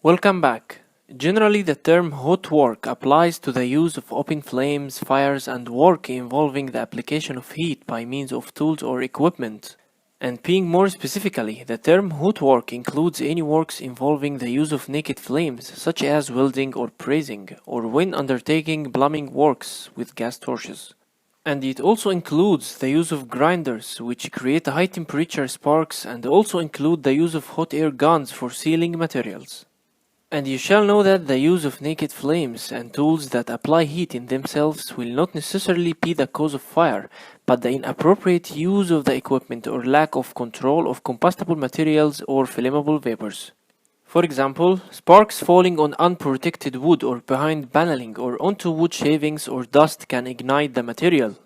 Welcome back. Generally, the term hot work applies to the use of open flames, fires, and work involving the application of heat by means of tools or equipment. And being more specifically, the term hot work includes any works involving the use of naked flames, such as welding or brazing, or when undertaking plumbing works with gas torches. And it also includes the use of grinders, which create high temperature sparks, and also include the use of hot air guns for sealing materials. And you shall know that the use of naked flames and tools that apply heat in themselves will not necessarily be the cause of fire, but the inappropriate use of the equipment or lack of control of combustible materials or flammable vapors. For example, sparks falling on unprotected wood or behind paneling or onto wood shavings or dust can ignite the material.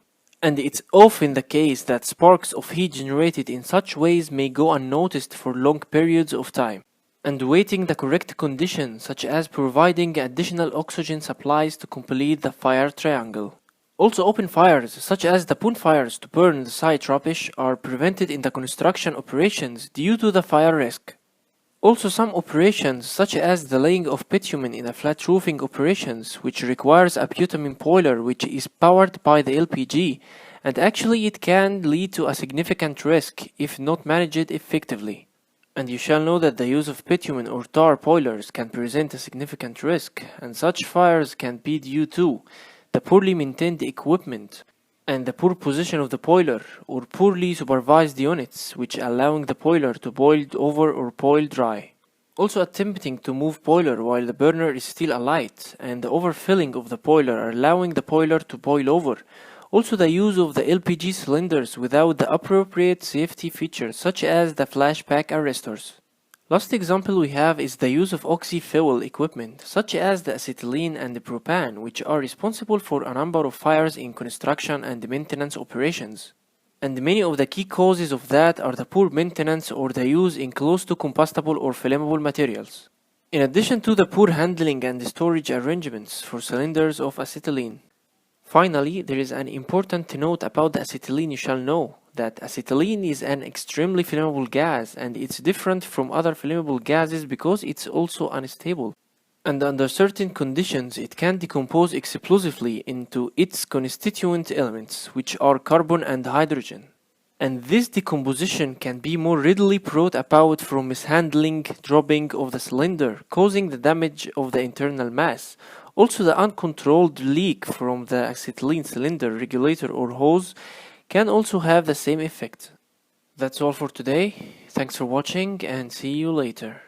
And it's often the case that sparks of heat generated in such ways may go unnoticed for long periods of time. And waiting the correct conditions, such as providing additional oxygen supplies to complete the fire triangle. Also, open fires, such as the bonfires to burn the site rubbish, are prevented in the construction operations due to the fire risk. Also, some operations, such as the laying of bitumen in a flat roofing operations, which requires a bitumen boiler which is powered by the LPG, and actually it can lead to a significant risk if not managed effectively. And you shall know that the use of bitumen or tar boilers can present a significant risk, and such fires can be due to the poorly maintained equipment and the poor position of the boiler or poorly supervised units, which allowing the boiler to boil over or boil dry. Also attempting to move boiler while the burner is still alight, and the overfilling of the boiler allowing the boiler to boil over. Also the use of the LPG cylinders without the appropriate safety features such as the flashback arrestors. Last example we have is the use of oxy-fuel equipment such as the acetylene and the propane, which are responsible for a number of fires in construction and maintenance operations. And many of the key causes of that are the poor maintenance or the use in close to combustible or flammable materials. In addition to the poor handling and storage arrangements for cylinders of acetylene. Finally, there is an important note about the acetylene. You shall know that acetylene is an extremely flammable gas and it's different from other flammable gases because it's also unstable. And under certain conditions, it can decompose explosively into its constituent elements, which are carbon and hydrogen. And this decomposition can be more readily brought about from mishandling, dropping of the cylinder, causing the damage of the internal mass. Also, the uncontrolled leak from the acetylene cylinder regulator or hose can also have the same effect. That's all for today. Thanks for watching and see you later.